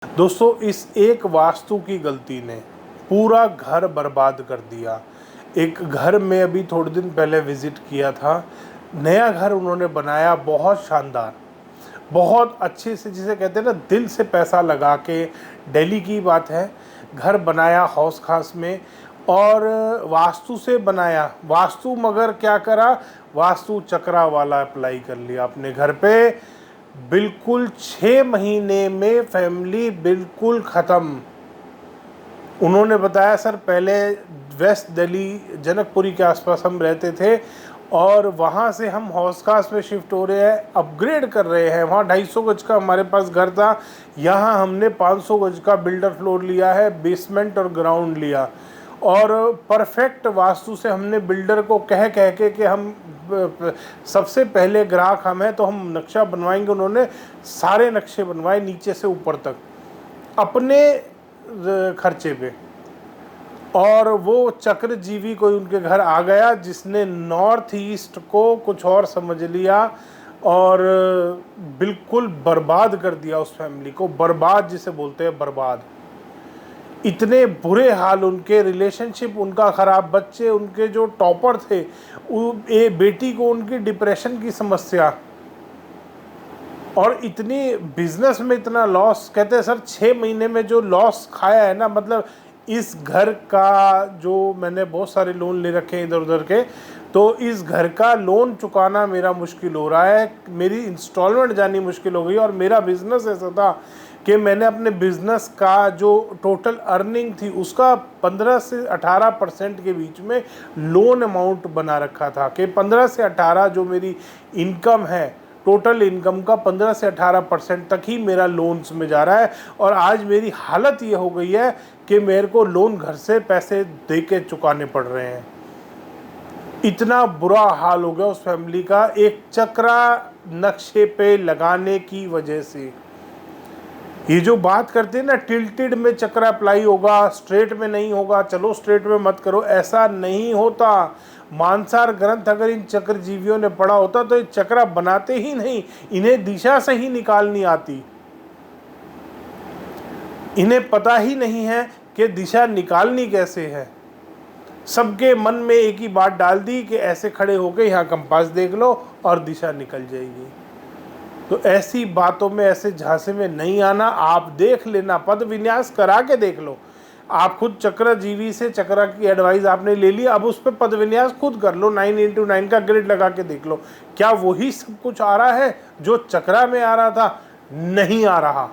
दोस्तों, इस एक वास्तु की गलती ने पूरा घर बर्बाद कर दिया। एक घर में अभी थोड़े दिन पहले विज़िट किया था। नया घर उन्होंने बनाया, बहुत शानदार, बहुत अच्छे से, जिसे कहते हैं ना, दिल से पैसा लगा के। दिल्ली की बात है, घर बनाया हौस खास में, और वास्तु से बनाया। वास्तु मगर क्या करा, वास्तु चक्रा वाला अप्लाई कर लिया अपने घर पे। बिल्कुल 6 महीने में फैमिली बिल्कुल ख़त्म। उन्होंने बताया, सर पहले वेस्ट दिल्ली जनकपुरी के आसपास हम रहते थे और वहाँ से हम हौस खास में शिफ्ट हो रहे हैं, अपग्रेड कर रहे हैं। वहाँ 250 गज का हमारे पास घर था, यहाँ हमने 500 गज का बिल्डर फ्लोर लिया है, बेसमेंट और ग्राउंड लिया। और परफेक्ट वास्तु से हमने बिल्डर को कह के कि हम सबसे पहले ग्राहक हम हैं तो हम नक्शा बनवाएंगे। उन्होंने सारे नक्शे बनवाए नीचे से ऊपर तक अपने खर्चे पे। और वो चक्रजीवी कोई उनके घर आ गया जिसने नॉर्थ ईस्ट को कुछ और समझ लिया और बिल्कुल बर्बाद कर दिया उस फैमिली को। बर्बाद जिसे बोलते हैं, बर्बाद। इतने बुरे हाल, उनके रिलेशनशिप उनका ख़राब, बच्चे उनके जो टॉपर थे, बेटी को उनकी डिप्रेशन की समस्या, और इतनी बिजनेस में इतना लॉस। कहते हैं सर 6 महीने में जो लॉस खाया है ना, मतलब इस घर का जो मैंने बहुत सारे लोन ले रखे हैं इधर उधर के, तो इस घर का लोन चुकाना मेरा मुश्किल हो रहा है, मेरी इंस्टॉलमेंट जानी मुश्किल हो गई। और मेरा बिज़नेस ऐसा था कि मैंने अपने बिज़नेस का जो टोटल अर्निंग थी उसका 15 से 18% के बीच में लोन अमाउंट बना रखा था, कि 15 से 18 जो मेरी इनकम है, टोटल इनकम का 15 से 18% तक ही मेरा लोन्स में जा रहा है। और आज मेरी हालत ये हो गई है कि मेरे को लोन घर से पैसे दे के चुकाने पड़ रहे हैं। इतना बुरा हाल हो गया उस फैमिली का, एक चक्रा नक्शे पे लगाने की वजह से। ये जो बात करते हैं ना, टिल्टेड में चक्रा अप्लाई होगा, स्ट्रेट में नहीं होगा, चलो स्ट्रेट में मत करो, ऐसा नहीं होता। मानसार ग्रंथ अगर इन चक्रजीवियों ने पढ़ा होता तो ये चक्रा बनाते ही नहीं, इन्हें दिशा से ही निकालनी आती। इन्हें पता ही नहीं है कि दिशा निकालनी कैसे है। सबके मन में एक ही बात डाल दी कि ऐसे खड़े होके यहाँ कंपास देख लो और दिशा निकल जाएगी। तो ऐसी बातों में, ऐसे झांसे में नहीं आना। आप देख लेना, पद विन्यास करा के देख लो। आप खुद चक्रजीवी से चक्रा की एडवाइस आपने ले ली, अब उस पर पद विन्यास खुद कर लो, 9x9 का ग्रिड लगा के देख लो, क्या वही सब कुछ आ रहा है जो चक्रा में आ रहा था? नहीं आ रहा।